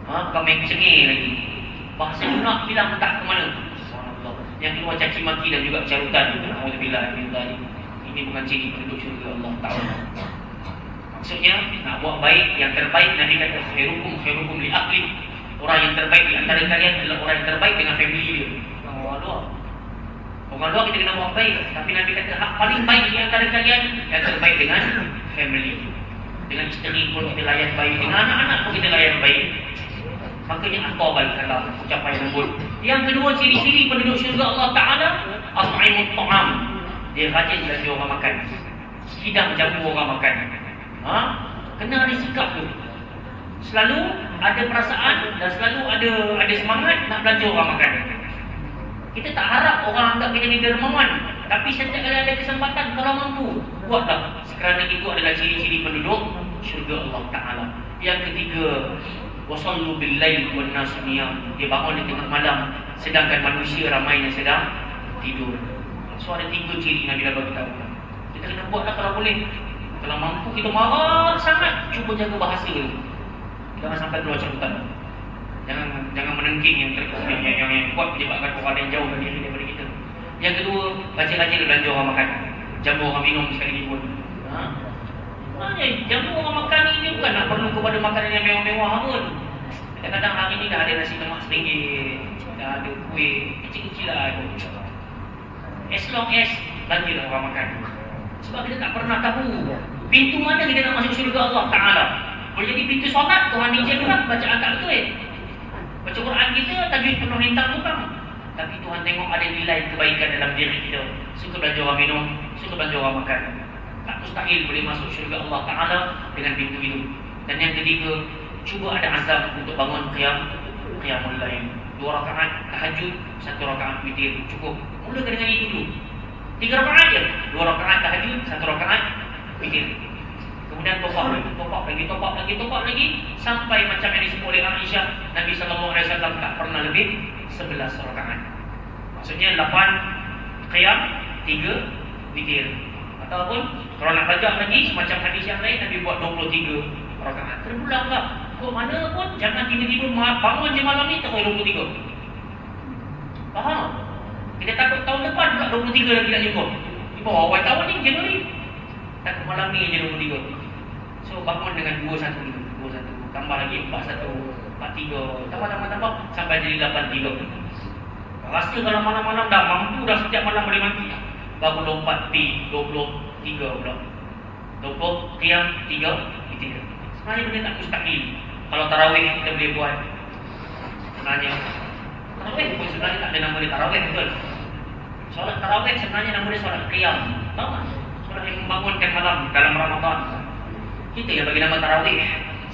Bukan main cengih lagi. Bahasa lunak bilang tak ke mana. Yang keluar caci maki dan juga carutan. Alhamdulillah. Ini bukan ciri penduduk syurga Allah Ta'ala. Maksudnya nak buat baik, yang terbaik Nabi kata khairukum li ahli. Orang yang terbaik di antara kalian adalah orang yang terbaik dengan family dia. Orang luar kita kena buat baik, tapi Nabi kata hak paling baik di antara kalian yang terbaik dengan family. Dengan isteri pun kita layan baik, dengan anak-anak pun kita layan baik. Makanya at-tawbal kalau ucapan lembut. Yang kedua, ciri-ciri penduduk syurga Allah Ta'ala, at'imut ta'am. Dia rajin belanja orang makan. Hidang jamu orang makan. Kena ada sikap tu. Selalu ada perasaan dan selalu ada semangat nak belanja orang makan. Kita tak harap orang anggap kita ni dermawan, tapi setiap kali ada kesempatan, kalau mampu, buatlah. Kerana itu adalah ciri-ciri penduduk syurga Allah Ta'ala. Yang ketiga, wasallu bil lail wan nas niyam. Dia bangun di tengah malam sedangkan manusia ramai yang sedang tidur. So ada 3 ciri Nabi dah bagi tahu. Kita kena buatlah kalau boleh. Kalau mampu kita marah sangat, cuba jaga bahasa ni. Jangan sampai keluar cabutan. Jangan menengking yang kuat menyebabkan orang yang jauh daripada kita. Yang kedua, baca-baca belanja orang makan. Jamu orang minum sekali pun. Jamu orang makan ni bukan nak perlu kepada makanan yang mewah-mewah pun. Kadang-kadang hari ni dah ada nasi lemak RM1, dah ada kuih kecil-kecil lah. As long as belanjalah orang makan. Sebab kita tak pernah tahu pintu mana kita nak masuk syurga Allah Ta'ala. Boleh jadi pintu solat, Tuhan izin pula bacaan tak betul. Baca Quran kita, tajwid penuh lintang bukan. Tapi Tuhan tengok ada nilai kebaikan dalam diri kita. Suka belanja orang minum, suka belanja orang makan. Tak mustahil boleh masuk syurga Allah Ta'ala dengan pintu itu. Dan yang ketiga, cuba ada azam untuk bangun qiyamul lail. 2 rakaat tahajud, 1 rakaat witir, cukup. Mulakan dengan itu dulu. 3 rakaat je. 2 rakaat tahajud, 1 rakaat witir. Kemudian top up lagi sampai macam yang disebut oleh Aisyah, Nabi SAW tak pernah lebih 11 rakaat. Maksudnya 8 qiyam, 3 witir. Ataupun kalau nak belajar lagi semacam hadis yang lain, Nabi buat 23 rakaat. Terpulang tak? Kok mana pun jangan tiba-tiba bangun je malam ni tak boleh 23. Faham? Kita takut tahun depan pula 23 lagi nak jemput. Di bawah awal tahun ni Januari. Takut malam ni je 23. So bangun dengan 21 tambah lagi 41, 43, tambah sampai jadi 83. Rasa kalau malam-malam dah mampu dah setiap malam boleh mati. Baru lompat pi 23 pula. 20 qiyam 3 witir. Sebenarnya benda tak mustahil. Kalau tarawih kita boleh buat. Sebenarnya tarawih pun sebenarnya tak ada nama dia tarawih betul. Solat tarawih sebenarnya nama dia solat qiyam. Tahu tak? Solat yang membangunkan malam dalam Ramadan. Kita yang bagi nama tarawih.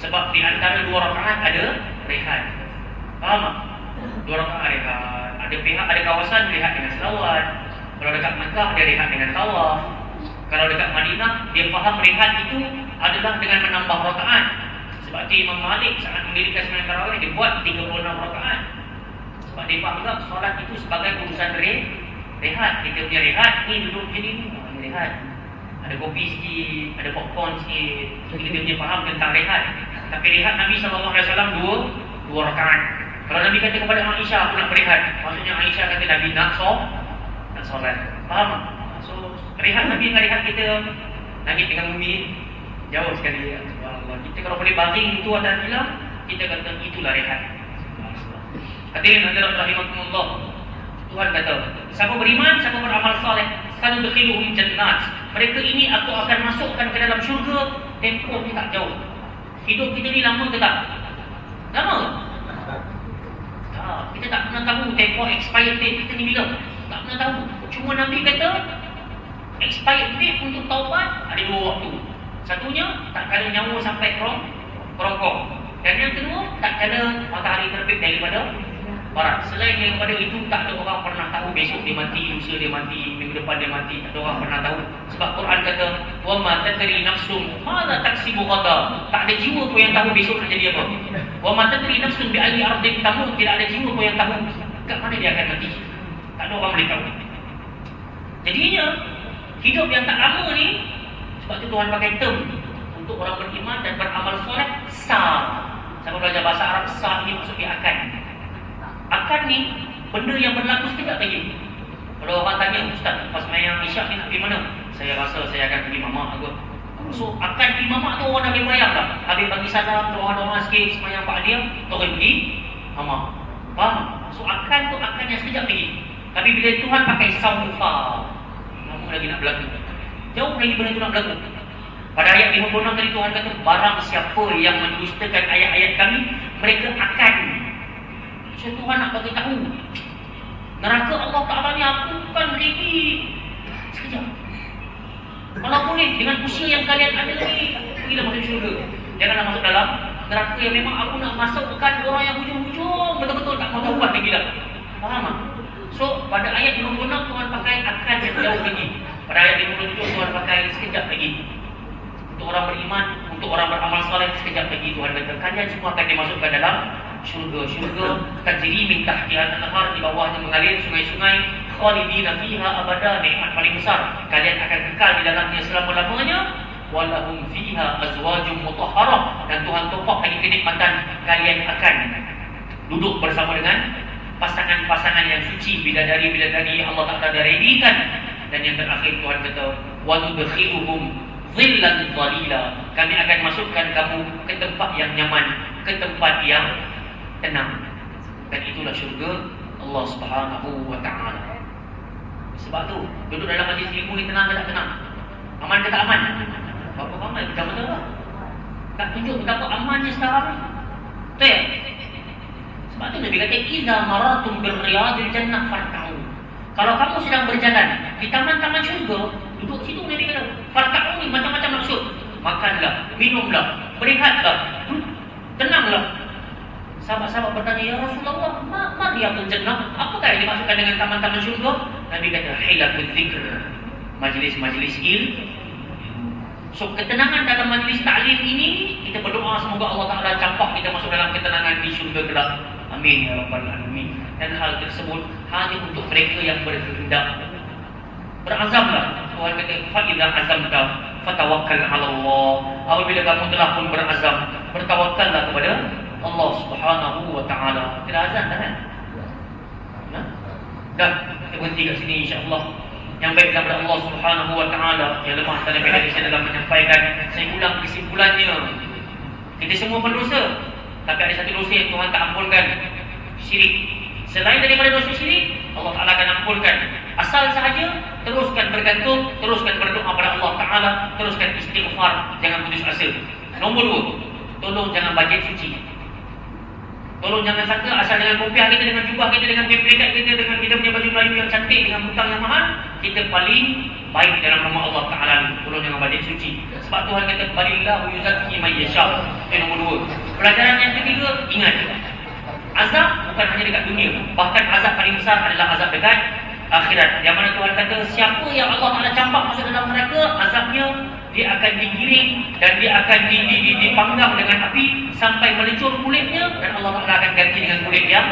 Sebab di antara 2 rakaat ada rehat. Faham tak? 2 rakaat rehat. Ada pihak, ada kawasan rehat dengan selawat. Kalau dekat Mekah dia rehat dengan tawaf. Kalau dekat Madinah dia faham rehat itu adalah dengan menambah rakaat. Sebab itu Imam Malik sangat mendirikan sembahyang tarawih dia buat 36 rakaat. Sebab dia faham solat itu sebagai urusan rehat. Kita punya rehat ni duduk jadi ni rehat. Ada kopi sikit, ada popcorn sikit. Kita punya faham tentang rehat. Tapi rehat Nabi SAW 2 rakaat. Kalau Nabi kata kepada Aisyah aku nak berehat, maksudnya Aisyah kata Nabi nak solat. Faham tak? So rehat Nabi dengan rehat kita langit dengan bumi jauh sekali ya. Subhanallah. Kita kalau boleh baring itu ada bilang, kita kata itulah rehat. Hadirin hadirat rahimakumullah. Tuhan kata, siapa beriman, siapa beramal soleh, sanudkhiluhum jannat. Mereka ini aku akan masukkan ke dalam syurga. Tempoh ni tak jauh. Hidup kita ni lama ke tak? Lama? Tak. Kita tak pernah tahu tempoh expired date kita ni bila. Tak pernah tahu. Cuma Nabi kata expired date untuk taubat ada 2 waktu. Satunya tak kala nyawa sampai kerongkong. Dan yang kedua tak kala matahari terbit daripada barat. Selain daripada itu tak ada orang pernah tahu besok dia mati, lusa dia mati, minggu depan dia mati. Tak ada orang pernah tahu. Sebab Quran kata wa ma tadri nafsum madza taksibu ghadan. Tak ada jiwa pun yang tahu besok nak jadi apa. Wa ma tadri nafsum bi ayyi ardin tamut. Tidak ada jiwa pun yang tahu kat mana dia akan mati. Tak ada orang boleh tahu. Jadinya hidup yang tak lama ni, sebab tu Tuhan pakai term untuk orang beriman dan beramal soleh sah. Saya belajar bahasa Arab sah ni maksud dia akan. Akan ni benda yang berlaku sekejap lagi. Kalau orang tanya, Ustaz, pas mayang isyak ni nak pergi mana? Saya rasa saya akan pergi mamak aku. So akan pergi mamak tu orang dah boleh bayang dah. Habis bagi salam, doa-doa sikit semayang Pak dia, terus pergi mamak. Faham? So akan tu akan yang sekejap lagi. Tapi bila Tuhan pakai saufa, lama lagi nak berlaku. Jauh lagi benda tu nak berlaku. Pada ayat 56 tadi Tuhan kata, barang siapa yang mendustakan ayat-ayat kami, mereka akan. So Tuhan nak bagi tahu, neraka Allah Ta'ala ni aku bukan ready sekejap. Kalau boleh, dengan usia yang kalian ada ni, pergilah masuk syurga. Janganlah masuk dalam neraka yang memang aku nak masukkan orang yang hujung-hujung, betul-betul tak mau taubat lagi lah. Faham tak? So pada ayat 56 Tuhan pakai akan yang jauh lagi. Pada ayat 57 Tuhan pakai sekejap lagi. Untuk orang beriman, untuk orang beramal soleh, sekejap lagi Tuhan kata kalian semua akan dimasukkan dalam syurga. Syurga tajri min tahtiha al-anhar, di bawahnya mengalir sungai-sungai, khalidina fiha abada, nikmat paling besar. Kalian akan kekal di dalamnya selama-lamanya. Walahum fiha azwajum mutahharah, dan Tuhan tumpah lagi kenikmatan, kalian akan duduk bersama dengan pasangan-pasangan yang suci, bidadari-bidadari yang Allah Ta'ala dah redikan. Dan yang terakhir Tuhan kata, wa nudkhiluhum dhillan dhalila, kami akan masukkan kamu ke tempat yang nyaman, ke tempat yang tenang. Dan itulah syurga Allah Subhanahu wa Ta'ala. Sebab tu duduk dalam majlis ilmu ni tenang ke tak tenang? Aman ke tak aman? Apa aman? Betul-betul lah. Tak tunjuk betapa amannya sekarang. Betul ya? Sebab tu Nabi kata, idza maratum birriyadil jannah farta'u. Kalau kamu sedang berjalan di taman-taman syurga, duduk situ, Nabi kata farta'u ni macam-macam maksud. Makanlah, minumlah, berehatlah, tenanglah. Sahabat-sahabat bertanya, ya Rasulullah, mariyatul jannah, apakah yang dimaksudkan dengan taman-taman syurga? Nabi kata, hilatul zikr, majlis-majlis ilmu. So ketenangan dalam majlis ta'lim ini, kita berdoa semoga Allah Ta'ala campak kita masuk dalam ketenangan di syurga kelak. Amin ya rabbal alamin. Dan hal tersebut hanya untuk mereka yang berkehendak. Berazamlah. Tuhan kata, fa idza azamta fatawakkal 'ala Allah. Apabila kamu telah pun berazam, bertawakkallah kepada Allah Subhanahu wa Ta'ala. Kita azan dah kan? Nah, dah kita berhenti kat sini insya-Allah. Yang baik daripada Allah Subhanahu wa Ta'ala, yang lemah dan lebih dari saya dalam menyampaikan. Saya ulang kesimpulannya, kita semua berdosa, tapi ada satu dosa yang Tuhan tak ampunkan, syirik. Selain daripada dosa syirik, Allah Ta'ala akan ampunkan. Asal sahaja teruskan bergantung, teruskan berdoa pada Allah Ta'ala, teruskan istighfar, jangan putus asa. Nombor 2, tolong jangan bajet suci. Tolong jangan sangka asal dengan kopiah kita, dengan jubah kita, dengan tempekat kita, dengan kita punya baju Melayu yang cantik, dengan butang yang mahal, kita paling baik dalam rumah Allah Ta'ala. Tolong jangan bajet suci. Sebab Tuhan kata, balillahu yuzakki man yasha. Yang nombor 2. Pelajaran yang ketiga, ingat, azab bukan hanya dekat dunia, bahkan azab paling besar adalah azab dekat akhirat. Yang mana Tuhan kata, siapa yang Allah Ta'ala campak masuk dalam neraka, azabnya dia akan digiring dan dia akan dipanggang dengan api sampai melecur kulitnya, dan Allah Ta'ala akan ganti dengan kulit yang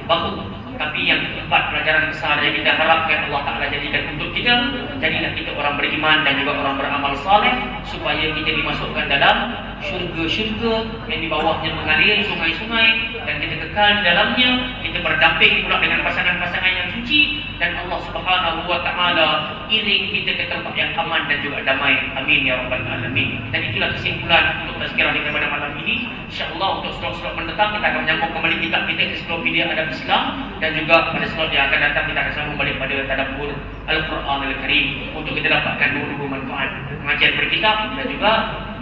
baru. Tapi yang keempat, pelajaran besar yang kita harapkan Allah Ta'ala jadikan untuk kita, jadilah kita orang beriman dan juga orang beramal saleh, supaya kita dimasukkan dalam syurga-syurga yang di bawahnya mengalir sungai-sungai, dan kita kekal di dalamnya. Kita berdamping pula dengan pasangan-pasangan yang suci, dan Allah Subhanahu wa Ta'ala iring kita ke tempat yang aman dan juga damai. Amin ya rabbal alamin. Dan itulah kesimpulan untuk tazkirah kita pada malam ini. InsyaAllah untuk slot-slot mendatang kita akan menyambung kembali kitab kita, Ensiklopedia Adab Islam, dan juga pada slot yang akan datang kita akan sambung balik pada tadabbur Al-Quran Al-Karim, untuk kita dapatkan dua manfaat, pengajian berkitab dan juga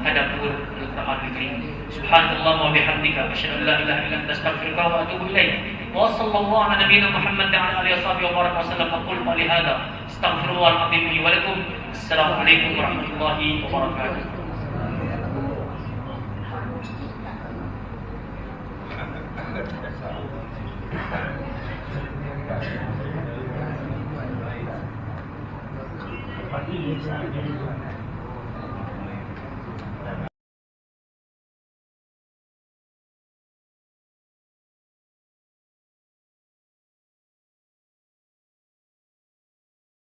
tadabbur Al-Quran Al-Karim. Subhanallah wa bihamdika, asyhadu an la ilaha illa anta, astaghfiruka wa atubu ilaik. Wa sallallahu ala nabiyyina Muhammad wa ala alihi wa baraka wasallam. Aqul qali hadza, astaghfirullahal azim li wa lakum. Assalamualaikum warahmatullahi wabarakatuh. Pagi